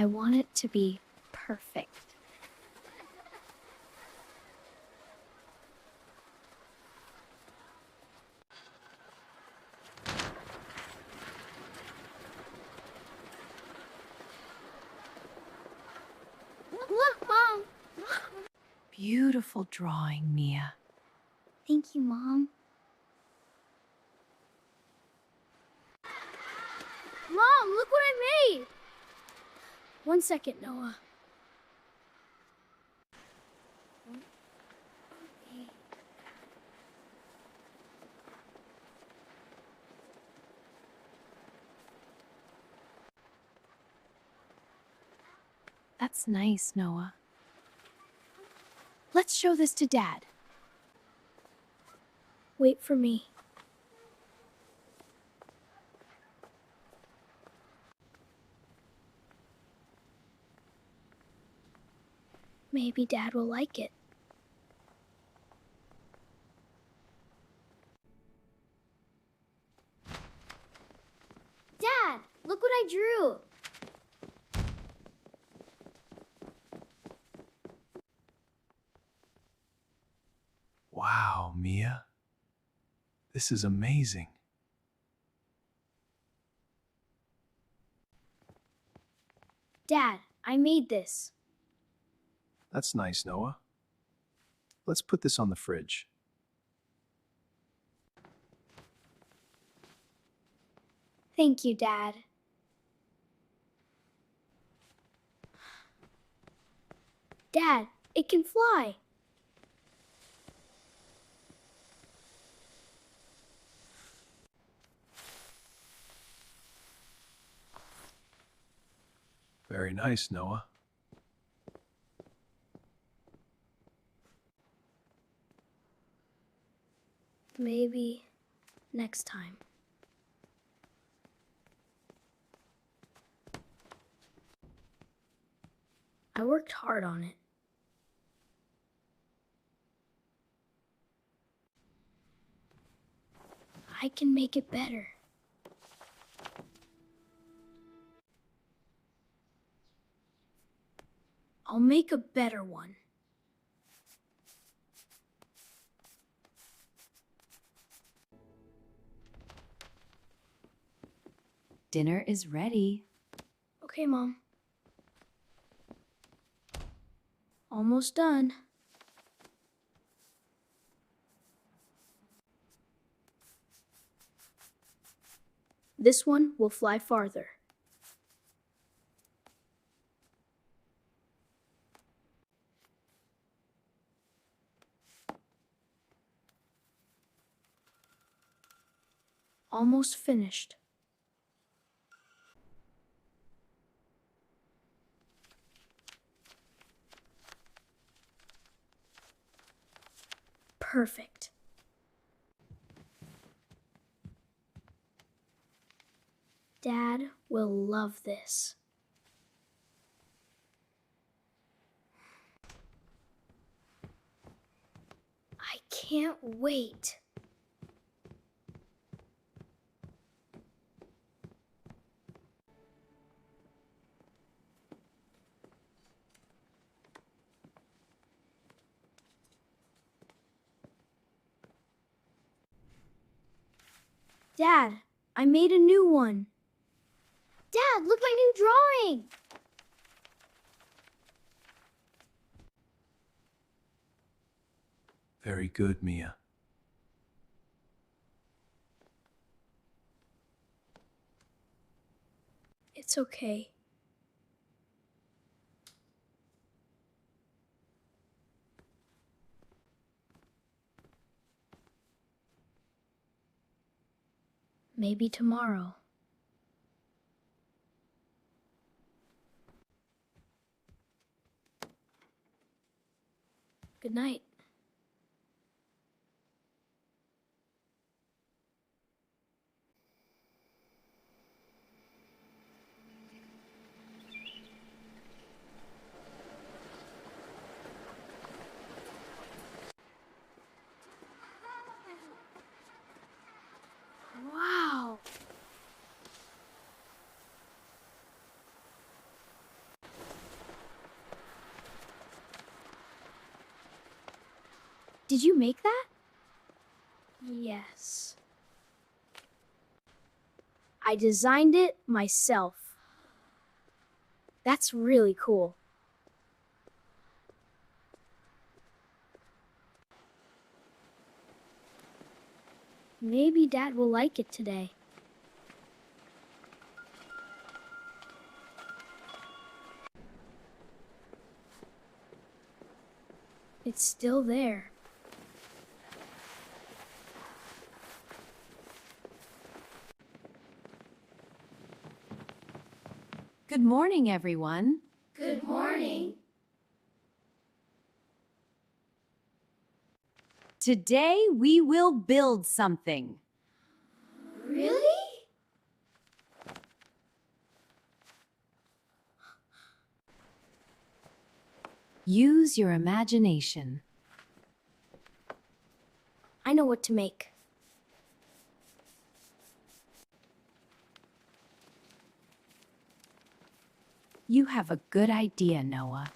I want it to be perfect. Look, Mom! Beautiful drawing, Mia. Thank you, Mom. Mom, look what I made! 1 second, Noah. That's nice, Noah. Let's show this to Dad. Wait for me. Maybe Dad will like it. Dad, look what I drew! Wow, Mia. This is amazing. Dad, I made this. That's nice, Noah. Let's put this on the fridge. Thank you, Dad. Dad, it can fly. Very nice, Noah. Maybe next time. I worked hard on it. I can make it better. I'll make a better one. Dinner is ready. Okay, Mom. Almost done. This one will fly farther. Almost finished. Perfect. Dad will love this. I can't wait. Dad, I made a new one. Dad, look my new drawing! Very good, Mia. It's okay. Maybe tomorrow. Good night. Wow! Did you make that? Yes. I designed it myself. That's really cool. Maybe Dad will like it today. It's still there. Good morning, everyone. Good morning. Today we will build something. Really? Use your imagination. I know what to make. You have a good idea, Noah.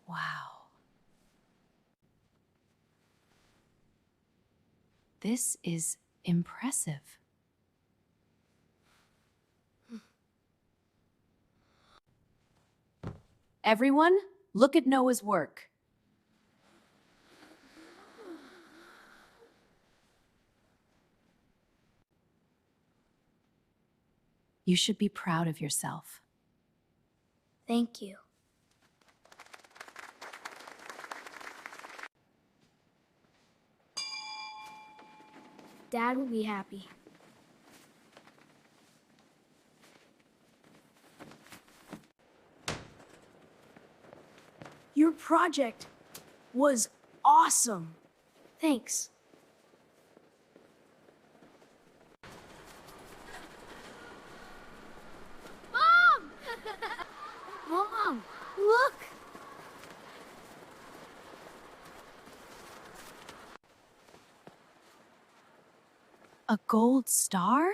Wow. This is impressive. Everyone, look at Noah's work. You should be proud of yourself. Thank you. Dad will be happy. Your project was awesome. Thanks. Mom! Mom, look! A gold star?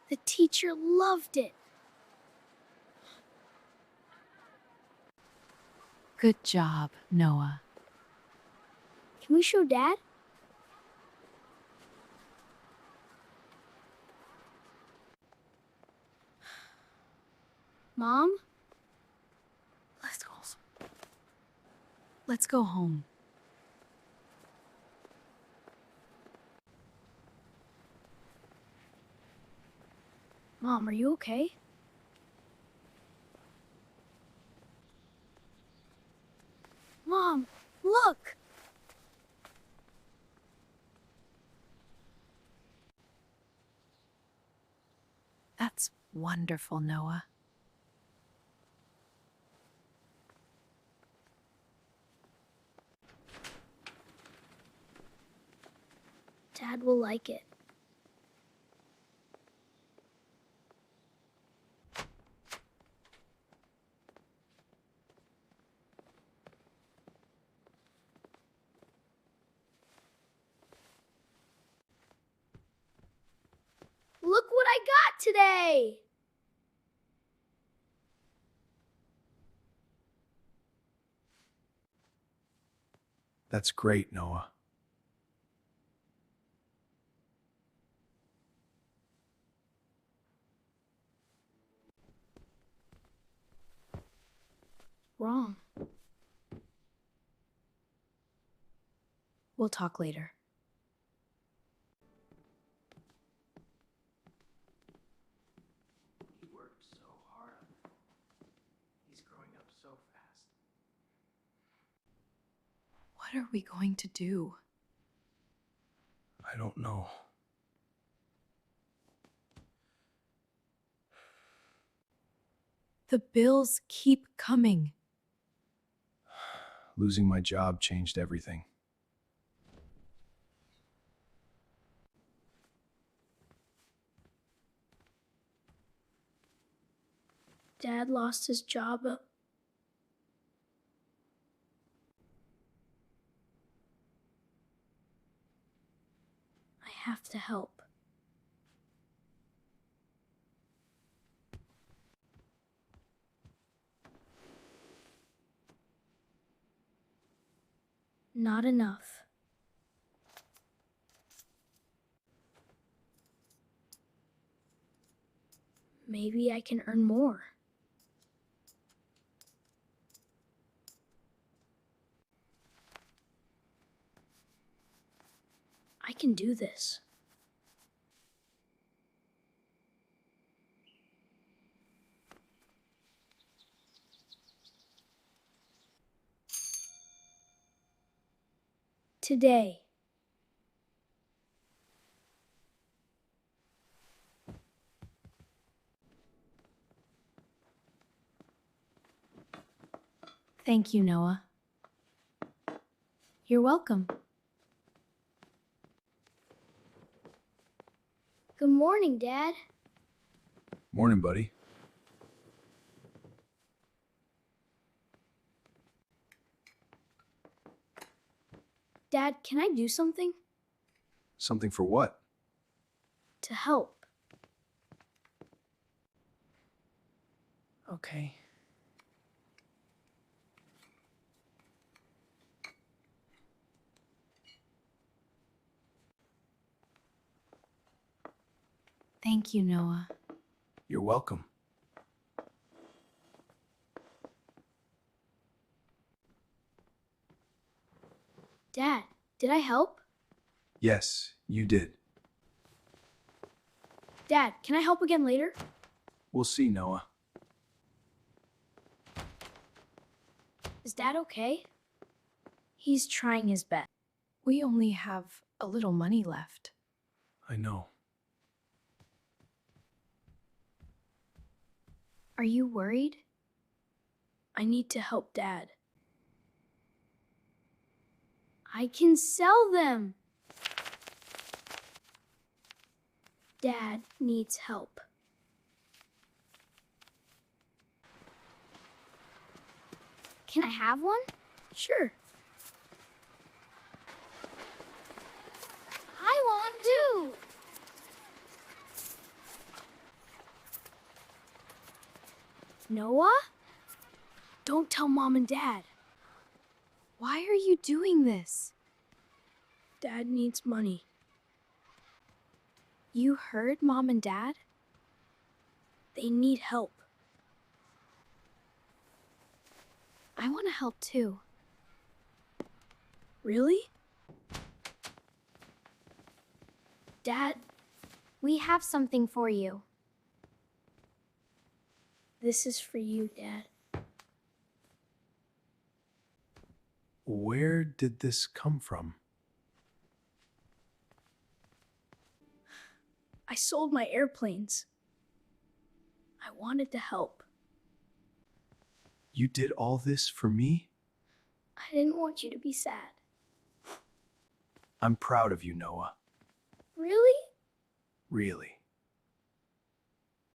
The teacher loved it. Good job, Noah. Can we show Dad? Mom? Let's go home. Mom, are you okay? Mom, look! That's wonderful, Noah. Dad will like it. Look what I got today! That's great, Noah. Wrong. We'll talk later. He worked so hard on it. He's growing up so fast. What are we going to do? I don't know. The bills keep coming. Losing my job changed everything. Dad lost his job. I have to help. not enough. Maybe I can earn more. I can do this. Today. Thank you, Noah. You're welcome. Good morning, Dad. Morning, buddy. Dad, can I do something? Something for what? To help. Okay. Thank you, Noah. You're welcome. Dad, did I help? Yes, you did. Dad, can I help again later? We'll see, Noah. Is Dad okay? He's trying his best. We only have a little money left. I know. Are you worried? I need to help Dad. I can sell them. Dad needs help. Can I have one? Sure. I want to. Noah? Don't tell Mom and Dad. Why are you doing this? Dad needs money. You heard Mom and Dad? They need help. I want to help too. Really? Dad, We have something for you. this is for you, Dad. Where did this come from? I sold my airplanes. I wanted to help. You did all this for me? I didn't want you to be sad. I'm proud of you, Noah. Really? Really.